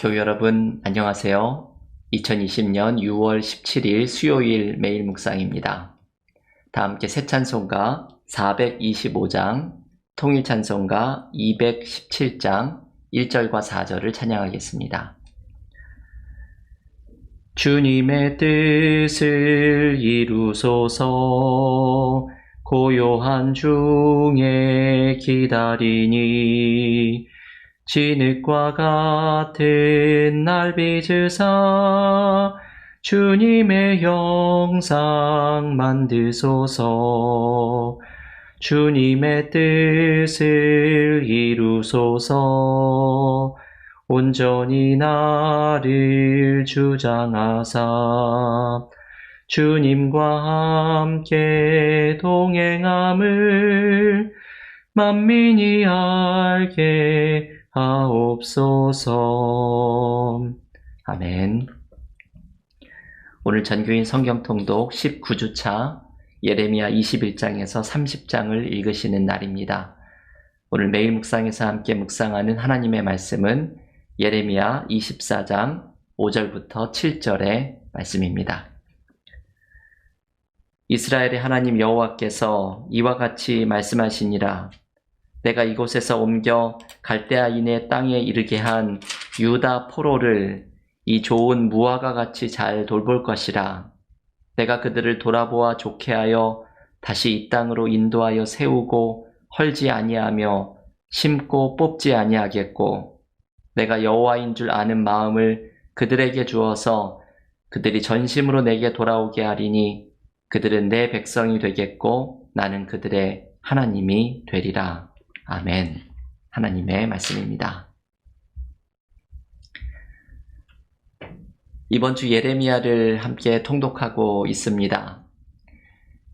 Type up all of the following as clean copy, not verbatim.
교회 여러분 안녕하세요. 2020년 6월 17일 수요일 매일 묵상입니다. 다 함께 새 찬송가 425장, 통일 찬송가 217장 1절과 4절을 찬양하겠습니다. 주님의 뜻을 이루소서 고요한 중에 기다리니 진흙과 같은 날 빚으사 주님의 형상 만드소서. 주님의 뜻을 이루소서. 온전히 나를 주장하사 주님과 함께 동행함을 만민이 알게 하옵소서. 아멘. 오늘 전교인 성경 통독 19주차 예레미야 21장에서 30장을 읽으시는 날입니다. 오늘 매일 묵상에서 함께 묵상하는 하나님의 말씀은 예레미야 24장 5절부터 7절의 말씀입니다. 이스라엘의 하나님 여호와께서 이와 같이 말씀하시니라. 내가 이곳에서 옮겨 갈대아인의 땅에 이르게 한 유다 포로를 이 좋은 무화과 같이 잘 돌볼 것이라. 내가 그들을 돌아보아 좋게 하여 다시 이 땅으로 인도하여 세우고 헐지 아니하며 심고 뽑지 아니하겠고, 내가 여호와인 줄 아는 마음을 그들에게 주어서 그들이 전심으로 내게 돌아오게 하리니 그들은 내 백성이 되겠고 나는 그들의 하나님이 되리라. 아멘. 하나님의 말씀입니다. 이번 주 예레미야를 함께 통독하고 있습니다.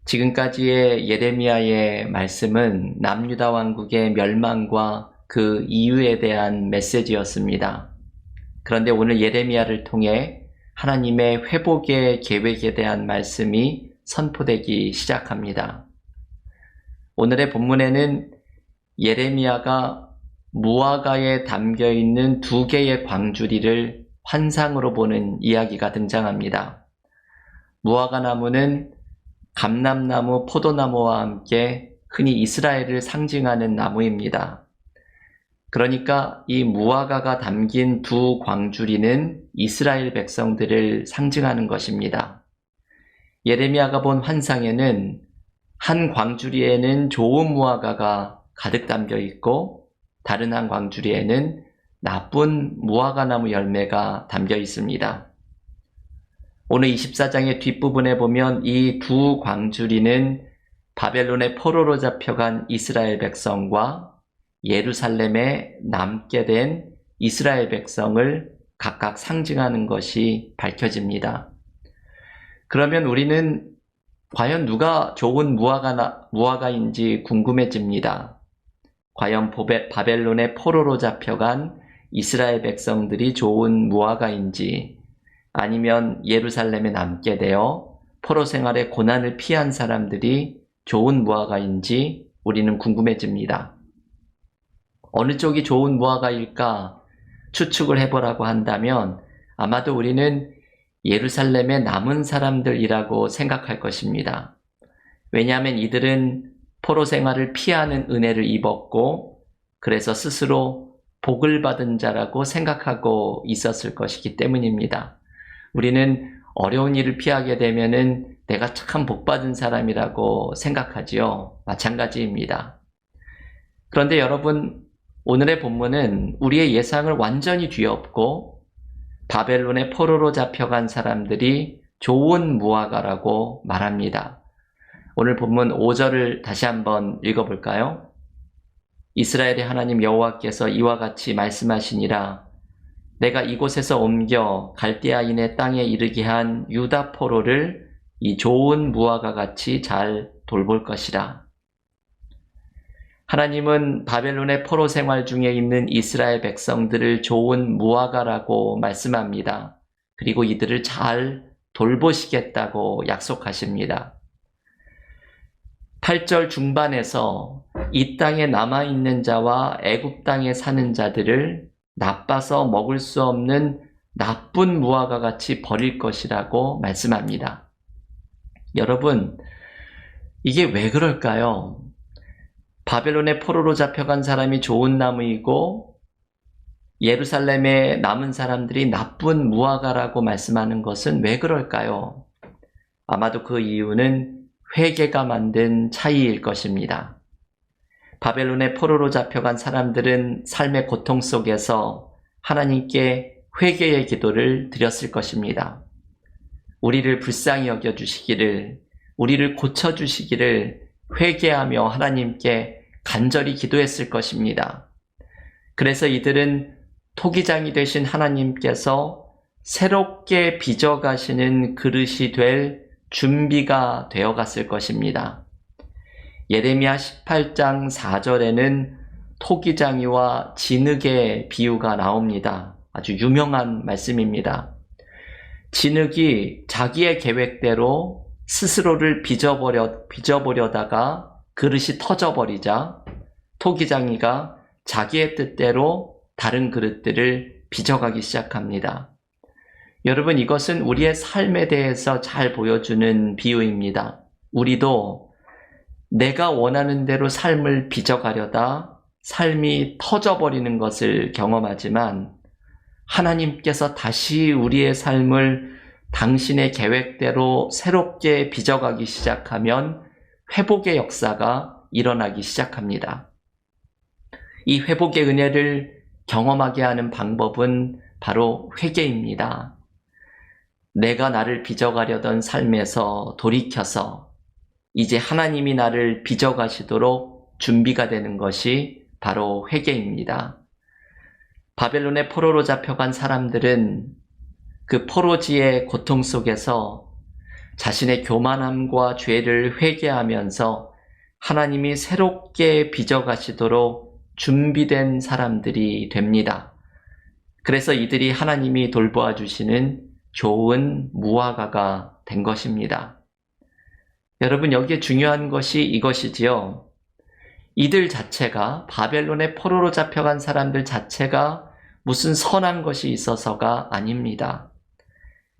지금까지의 예레미야의 말씀은 남유다 왕국의 멸망과 그 이유에 대한 메시지였습니다. 그런데 오늘 예레미야를 통해 하나님의 회복의 계획에 대한 말씀이 선포되기 시작합니다. 오늘의 본문에는 예레미야가 무화과에 담겨있는 두 개의 광주리를 환상으로 보는 이야기가 등장합니다. 무화과 나무는 감람나무, 포도나무와 함께 흔히 이스라엘을 상징하는 나무입니다. 그러니까 이 무화과가 담긴 두 광주리는 이스라엘 백성들을 상징하는 것입니다. 예레미야가 본 환상에는 한 광주리에는 좋은 무화과가 가득 담겨 있고 다른 한 광주리에는 나쁜 무화과 나무 열매가 담겨 있습니다. 오늘 24장의 뒷부분에 보면 이 두 광주리는 바벨론의 포로로 잡혀간 이스라엘 백성과 예루살렘에 남게 된 이스라엘 백성을 각각 상징하는 것이 밝혀집니다. 그러면 우리는 과연 누가 좋은 무화과인지 궁금해집니다. 과연 바벨론의 포로로 잡혀간 이스라엘 백성들이 좋은 무화과인지, 아니면 예루살렘에 남게 되어 포로 생활의 고난을 피한 사람들이 좋은 무화과인지 우리는 궁금해집니다. 어느 쪽이 좋은 무화과일까 추측을 해보라고 한다면 아마도 우리는 예루살렘에 남은 사람들이라고 생각할 것입니다. 왜냐하면 이들은 포로 생활을 피하는 은혜를 입었고 그래서 스스로 복을 받은 자라고 생각하고 있었을 것이기 때문입니다. 우리는 어려운 일을 피하게 되면은 내가 참 복받은 사람이라고 생각하지요. 마찬가지입니다. 그런데 여러분, 오늘의 본문은 우리의 예상을 완전히 뒤엎고 바벨론의 포로로 잡혀간 사람들이 좋은 무화과라고 말합니다. 오늘 본문 5절을 다시 한번 읽어볼까요? 이스라엘의 하나님 여호와께서 이와 같이 말씀하시니라. 내가 이곳에서 옮겨 갈대아인의 땅에 이르게 한 유다 포로를 이 좋은 무화과 같이 잘 돌볼 것이라. 하나님은 바벨론의 포로 생활 중에 있는 이스라엘 백성들을 좋은 무화과라고 말씀합니다. 그리고 이들을 잘 돌보시겠다고 약속하십니다. 8절 중반에서 이 땅에 남아있는 자와 애굽 땅에 사는 자들을 나빠서 먹을 수 없는 나쁜 무화과 같이 버릴 것이라고 말씀합니다. 여러분, 이게 왜 그럴까요? 바벨론의 포로로 잡혀간 사람이 좋은 나무이고 예루살렘에 남은 사람들이 나쁜 무화과라고 말씀하는 것은 왜 그럴까요? 아마도 그 이유는 회개가 만든 차이일 것입니다. 바벨론의 포로로 잡혀간 사람들은 삶의 고통 속에서 하나님께 회개의 기도를 드렸을 것입니다. 우리를 불쌍히 여겨주시기를, 우리를 고쳐주시기를 회개하며 하나님께 간절히 기도했을 것입니다. 그래서 이들은 토기장이 되신 하나님께서 새롭게 빚어가시는 그릇이 될 준비가 되어갔을 것입니다. 예레미야 18장 4절에는 토기장이와 진흙의 비유가 나옵니다. 아주 유명한 말씀입니다. 진흙이 자기의 계획대로 스스로를 빚어보려다가 그릇이 터져버리자 토기장이가 자기의 뜻대로 다른 그릇들을 빚어가기 시작합니다. 여러분, 이것은 우리의 삶에 대해서 잘 보여주는 비유입니다. 우리도 내가 원하는 대로 삶을 빚어가려다 삶이 터져버리는 것을 경험하지만 하나님께서 다시 우리의 삶을 당신의 계획대로 새롭게 빚어가기 시작하면 회복의 역사가 일어나기 시작합니다. 이 회복의 은혜를 경험하게 하는 방법은 바로 회개입니다. 내가 나를 빚어가려던 삶에서 돌이켜서 이제 하나님이 나를 빚어가시도록 준비가 되는 것이 바로 회개입니다. 바벨론의 포로로 잡혀간 사람들은 그 포로지의 고통 속에서 자신의 교만함과 죄를 회개하면서 하나님이 새롭게 빚어가시도록 준비된 사람들이 됩니다. 그래서 이들이 하나님이 돌보아 주시는 좋은 무화과가 된 것입니다. 여러분, 여기에 중요한 것이 이것이지요. 이들 자체가, 바벨론의 포로로 잡혀간 사람들 자체가 무슨 선한 것이 있어서가 아닙니다.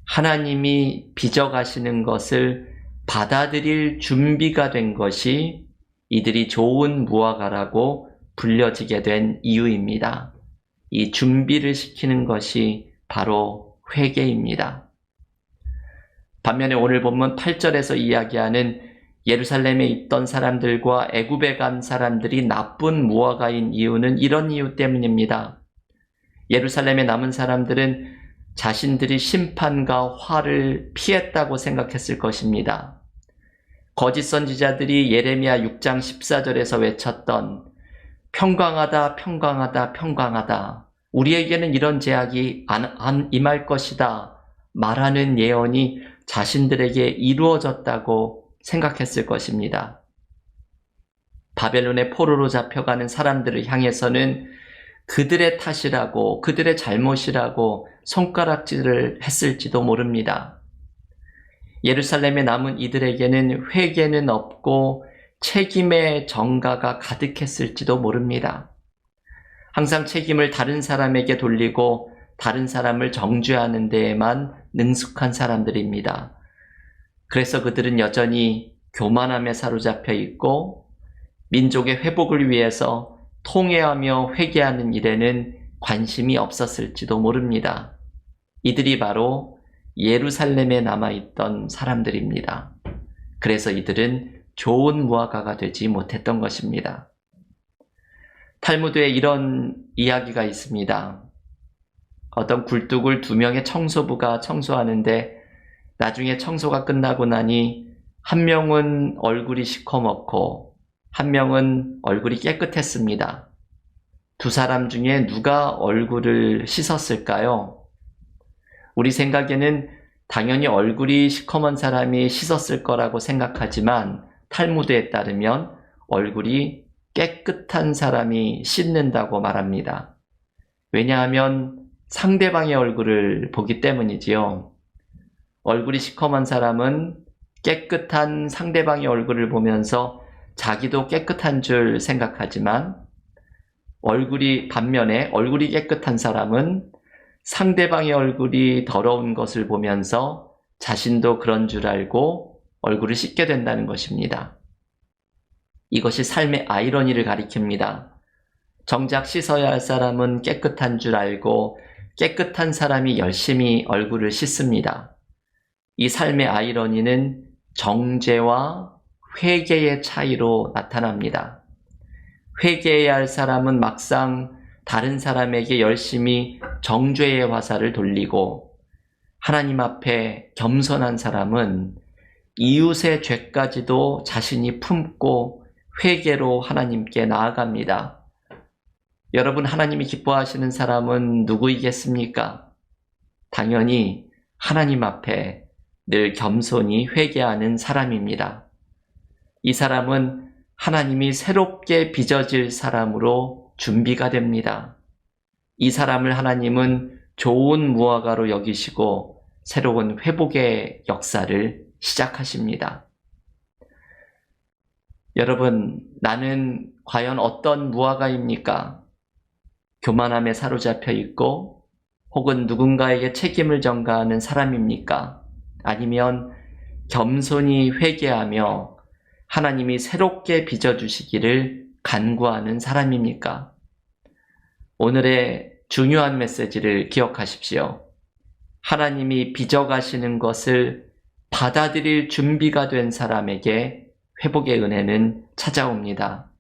하나님이 빚어가시는 것을 받아들일 준비가 된 것이 이들이 좋은 무화과라고 불려지게 된 이유입니다. 이 준비를 시키는 것이 바로 회개입니다. 반면에 오늘 본문 8절에서 이야기하는 예루살렘에 있던 사람들과 애굽에 간 사람들이 나쁜 무화과인 이유는 이런 이유 때문입니다. 예루살렘에 남은 사람들은 자신들이 심판과 화를 피했다고 생각했을 것입니다. 거짓 선지자들이 예레미야 6장 14절에서 외쳤던 평강하다, 평강하다, 평강하다. 우리에게는 이런 제약이 안 임할 것이다. 말하는 예언이 자신들에게 이루어졌다고 생각했을 것입니다. 바벨론의 포로로 잡혀가는 사람들을 향해서는 그들의 탓이라고, 그들의 잘못이라고 손가락질을 했을지도 모릅니다. 예루살렘에 남은 이들에게는 회개는 없고 책임의 전가가 가득했을지도 모릅니다. 항상 책임을 다른 사람에게 돌리고 다른 사람을 정죄하는 데에만 능숙한 사람들입니다. 그래서 그들은 여전히 교만함에 사로잡혀 있고 민족의 회복을 위해서 통회하며 회개하는 일에는 관심이 없었을지도 모릅니다. 이들이 바로 예루살렘에 남아있던 사람들입니다. 그래서 이들은 좋은 무화과가 되지 못했던 것입니다. 탈무드에 이런 이야기가 있습니다. 어떤 굴뚝을 2명의 청소부가 청소하는데 나중에 청소가 끝나고 나니 한 명은 얼굴이 시커멓고 한 명은 얼굴이 깨끗했습니다. 두 사람 중에 누가 얼굴을 씻었을까요? 우리 생각에는 당연히 얼굴이 시커먼 사람이 씻었을 거라고 생각하지만 탈무드에 따르면 얼굴이 깨끗한 사람이 씻는다고 말합니다. 왜냐하면 상대방의 얼굴을 보기 때문이지요. 얼굴이 시커먼 사람은 깨끗한 상대방의 얼굴을 보면서 자기도 깨끗한 줄 생각하지만 반면에 얼굴이 깨끗한 사람은 상대방의 얼굴이 더러운 것을 보면서 자신도 그런 줄 알고 얼굴을 씻게 된다는 것입니다. 이것이 삶의 아이러니를 가리킵니다. 정작 씻어야 할 사람은 깨끗한 줄 알고 깨끗한 사람이 열심히 얼굴을 씻습니다. 이 삶의 아이러니는 정죄와 회개의 차이로 나타납니다. 회개해야 할 사람은 막상 다른 사람에게 열심히 정죄의 화살을 돌리고, 하나님 앞에 겸손한 사람은 이웃의 죄까지도 자신이 품고 회개로 하나님께 나아갑니다. 여러분, 하나님이 기뻐하시는 사람은 누구이겠습니까? 당연히 하나님 앞에 늘 겸손히 회개하는 사람입니다. 이 사람은 하나님이 새롭게 빚어질 사람으로 준비가 됩니다. 이 사람을 하나님은 좋은 무화과로 여기시고 새로운 회복의 역사를 시작하십니다. 여러분, 나는 과연 어떤 무화과입니까? 교만함에 사로잡혀 있고 혹은 누군가에게 책임을 전가하는 사람입니까? 아니면 겸손히 회개하며 하나님이 새롭게 빚어주시기를 간구하는 사람입니까? 오늘의 중요한 메시지를 기억하십시오. 하나님이 빚어가시는 것을 받아들일 준비가 된 사람에게 회복의 은혜는 찾아옵니다.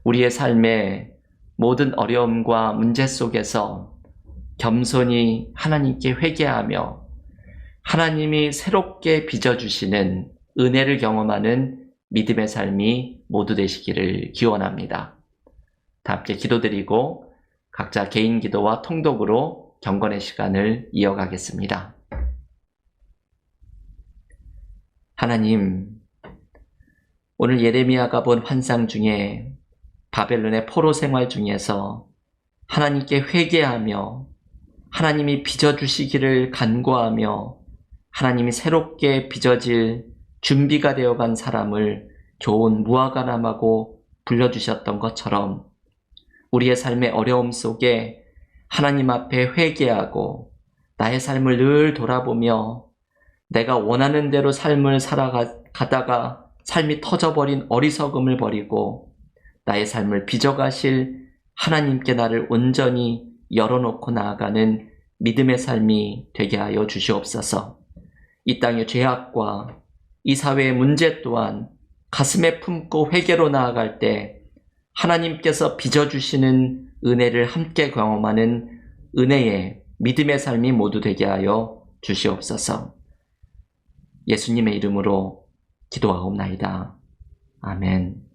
우리의 삶의 모든 어려움과 문제 속에서 겸손히 하나님께 회개하며 하나님이 새롭게 빚어주시는 은혜를 경험하는 믿음의 삶이 모두 되시기를 기원합니다. 다 함께 기도드리고 각자 개인 기도와 통독으로 경건의 시간을 이어가겠습니다. 하나님, 오늘 예레미야가 본 환상 중에 바벨론의 포로 생활 중에서 하나님께 회개하며 하나님이 빚어주시기를 간구하며 하나님이 새롭게 빚어질 준비가 되어간 사람을 좋은 무화과나무라고 불러주셨던 것처럼 우리의 삶의 어려움 속에 하나님 앞에 회개하고 나의 삶을 늘 돌아보며 내가 원하는 대로 삶을 살아가다가 삶이 터져버린 어리석음을 버리고 나의 삶을 빚어가실 하나님께 나를 온전히 열어놓고 나아가는 믿음의 삶이 되게 하여 주시옵소서. 이 땅의 죄악과 이 사회의 문제 또한 가슴에 품고 회개로 나아갈 때 하나님께서 빚어주시는 은혜를 함께 경험하는 은혜의 믿음의 삶이 모두 되게 하여 주시옵소서. 예수님의 이름으로 기도하옵나이다. 아멘.